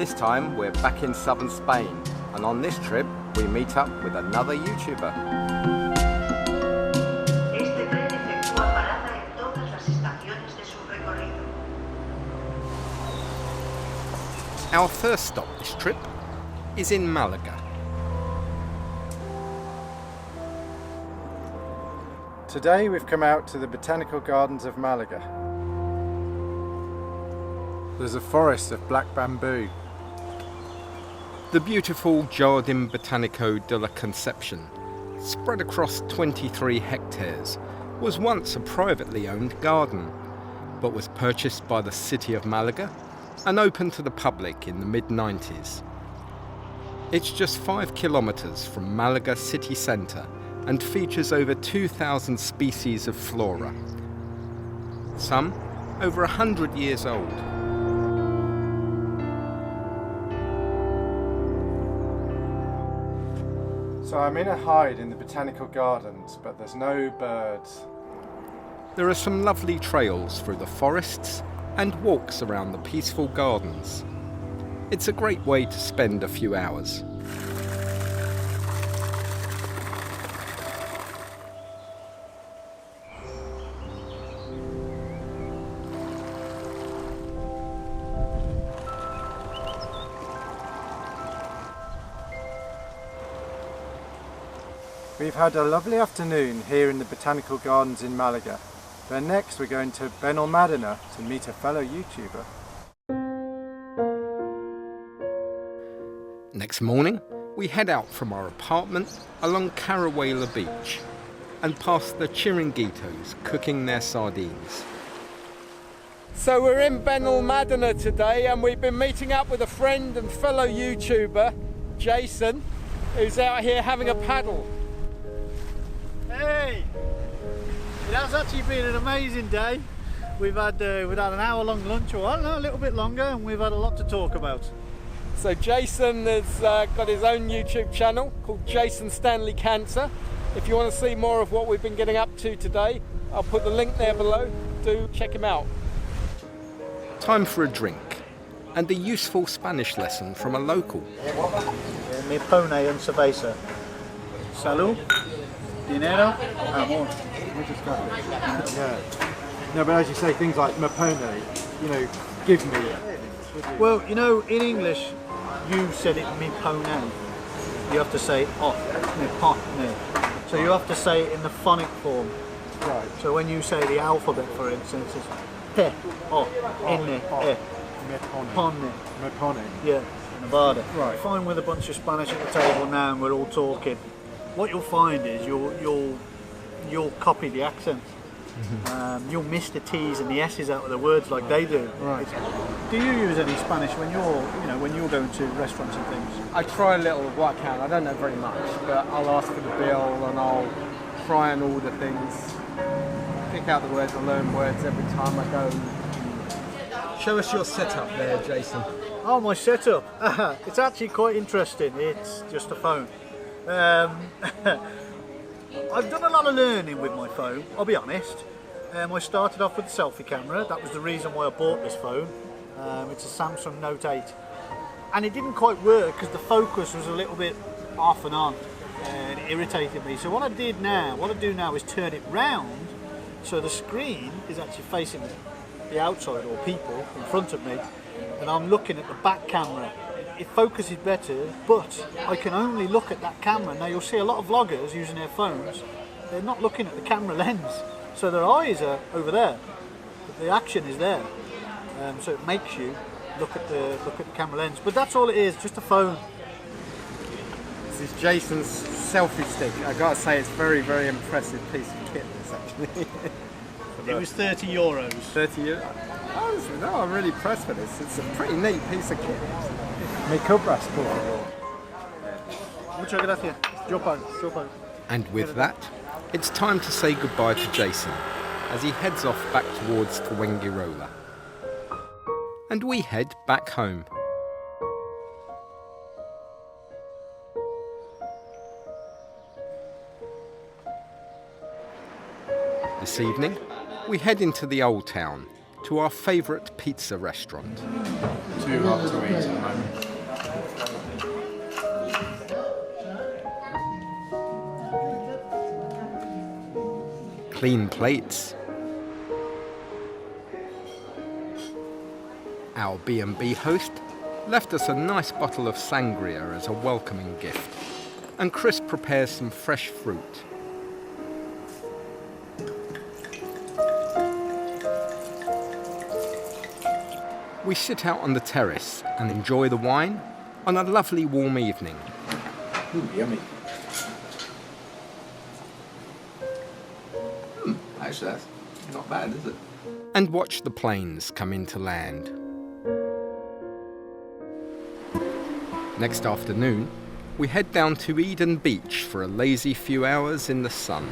This time we're back in southern Spain, and on this trip we meet up with another YouTuber. Este tren efectúa parada en todas las estaciones de su recorrido. Our first stop this trip is in Malaga. Today we've come out to the Botanical Gardens of Malaga. There's a forest of black bamboo. The beautiful Jardin Botanico de la Concepcion, spread across 23 hectares, was once a privately owned garden, but was purchased by the city of Malaga and opened to the public in the mid-90s. It's just 5 kilometres from Malaga city centre and features over 2,000 species of flora, some over 100 years old. So I'm in a hide in the Botanical Gardens, but there's no birds. There are some lovely trails through the forests and walks around the peaceful gardens. It's a great way to spend a few hours. We've had a lovely afternoon here in the Botanical Gardens in Malaga, but next we're going to Benalmadena to meet a fellow YouTuber. Next morning, we head out from our apartment along Carawela Beach and past the chiringuitos cooking their sardines. So we're in Benalmadena today, and we've been meeting up with a friend and fellow YouTuber, Jason, who's out here having a paddle. Hey! It has actually been an amazing day. We've had an hour-long lunch, or I don't know, a little bit longer, and we've had a lot to talk about. So Jason has got his own YouTube channel called Jason Stanley Cancer. If you want to see more of what we've been getting up to today, I'll put the link there below. Do check him out. Time for a drink and a useful Spanish lesson from a local. Me pone and cerveza. Salud, dinero, amor. Yeah. No, but as you say, things like mapone, you know, give me. Well, you know, in English, you said it me pone. You have to say oh, me pone. So you have to say it in the phonic form. Right. So when you say the alphabet, for instance, it's pe, o, ene, e, pone. Mapone. Yeah, Nevada. Right. Fine, with a bunch of Spanish at the table now, and we're all talking. What you'll find is you'll copy the accent. You'll miss the T's and the S's out of the words like they do. Right. Do you use any Spanish when you're going to restaurants and things? I try a little of what I can. I don't know very much, but I'll ask for the bill and I'll try and order things. Pick out the words, I learn words every time I go. Show us your setup there, Jason. Oh, my setup. It's actually quite interesting. It's just a phone. I've done a lot of learning with my phone, I'll be honest. I started off with the selfie camera. That was the reason why I bought this phone. It's a Samsung Note 8. And it didn't quite work because the focus was a little bit off and on. And it irritated me. So what I do now is turn it round so the screen is actually facing the outside or people in front of me. And I'm looking at the back camera. It focuses better, but I can only look at that camera. Now you'll see a lot of vloggers using their phones, they're not looking at the camera lens, so their eyes are over there, but the action is there. So it makes you look at the camera lens. But that's all it is, just a phone. This is Jason's selfie stick. I gotta say, it's a very, very impressive piece of kit, this actually. It was €30. 30 years. Oh, no, I'm really impressed with this. It's a pretty neat piece of kit. Me cobras, por favor. Muchas gracias. Yo pago. And with that, it's time to say goodbye to Jason as he heads off back towards Fuengirola. And we head back home. This evening, we head into the old town, to our favourite pizza restaurant. Too hot to eat at the moment. Clean plates. Our B&B host left us a nice bottle of sangria as a welcoming gift, and Chris prepares some fresh fruit. We sit out on the terrace and enjoy the wine on a lovely warm evening. Ooh, yummy. Actually, that's not bad, is it? And watch the planes come into land. Next afternoon, we head down to Eden Beach for a lazy few hours in the sun.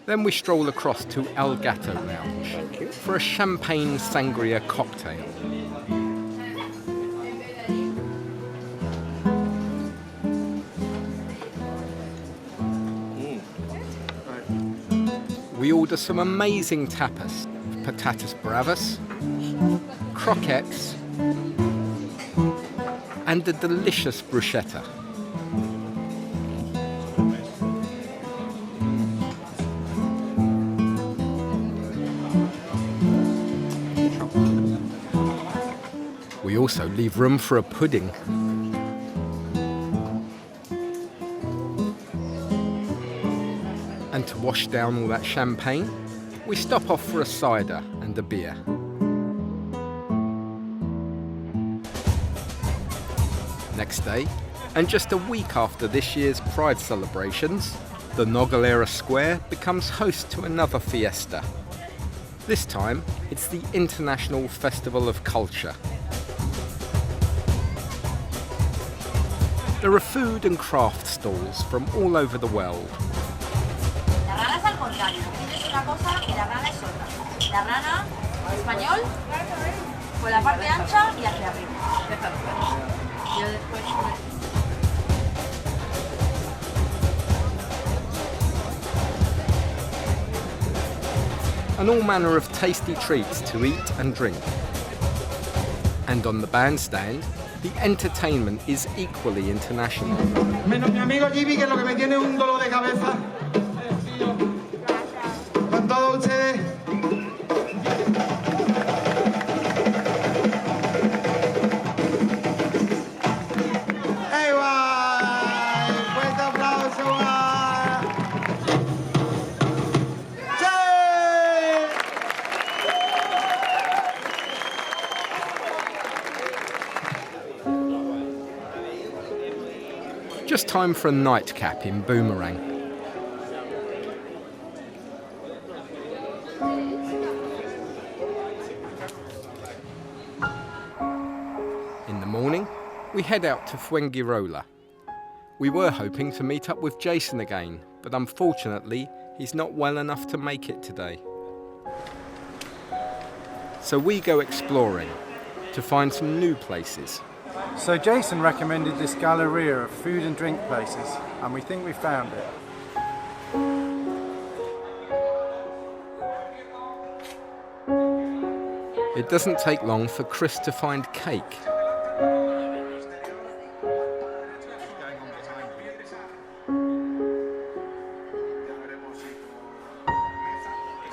Then we stroll across to El Gato Lounge for a champagne sangria cocktail. We order some amazing tapas, patatas bravas, croquettes, and a delicious bruschetta. We also leave room for a pudding. And to wash down all that champagne, we stop off for a cider and a beer. Next day, and just a week after this year's Pride celebrations, the Nogalera Square becomes host to another fiesta. This time, it's the International Festival of Culture. There are food and craft stalls from all over the world. La rana es al contrario. Es una cosa y la rana es otra. La rana español con la parte ancha y hacia arriba. Yo después... And all manner of tasty treats to eat and drink. And on the bandstand, the entertainment is equally international. Menos mi amigo Jimmy, que lo que me tiene un dolor de cabeza. Con todos ustedes. ¡Ey, guay! ¡Fuerte aplauso, guay! ¡Sí! Just time for a nightcap in Boomerang. In the morning, we head out to Fuengirola. We were hoping to meet up with Jason again, but unfortunately, he's not well enough to make it today. So we go exploring to find some new places. So Jason recommended this galleria of food and drink places, and we think we found it. It doesn't take long for Chris to find cake.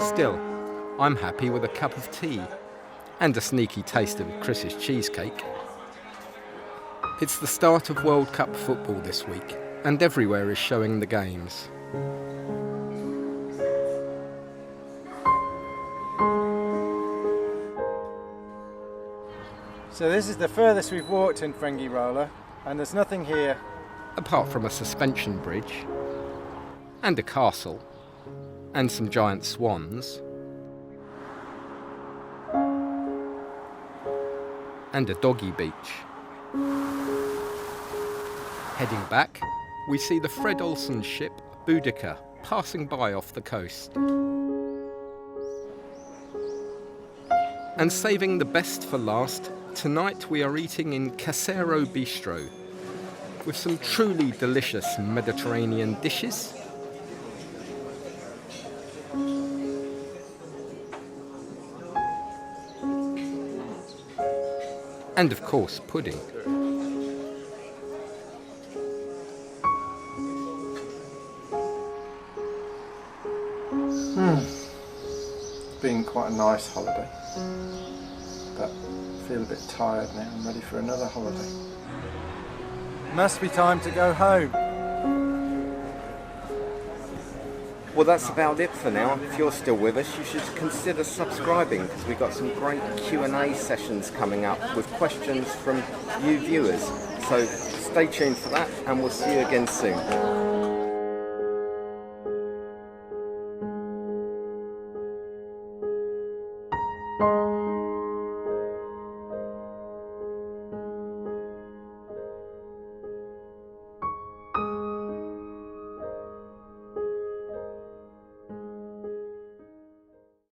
Still, I'm happy with a cup of tea and a sneaky taste of Chris's cheesecake. It's the start of World Cup football this week, and everywhere is showing the games. So this is the furthest we've walked in Fuengirola, and there's nothing here. Apart from a suspension bridge, and a castle, and some giant swans, and a doggy beach. Heading back, we see the Fred Olsen ship Boudica passing by off the coast. And saving the best for last, tonight we are eating in Casero Bistro, with some truly delicious Mediterranean dishes. And of course, pudding. Been quite a nice holiday, but I feel a bit tired now. I'm ready for another holiday. Must be time to go home. Well, that's about it for now. If you're still with us, you should consider subscribing, because we've got some great Q&A sessions coming up with questions from you viewers. So stay tuned for that, and we'll see you again soon.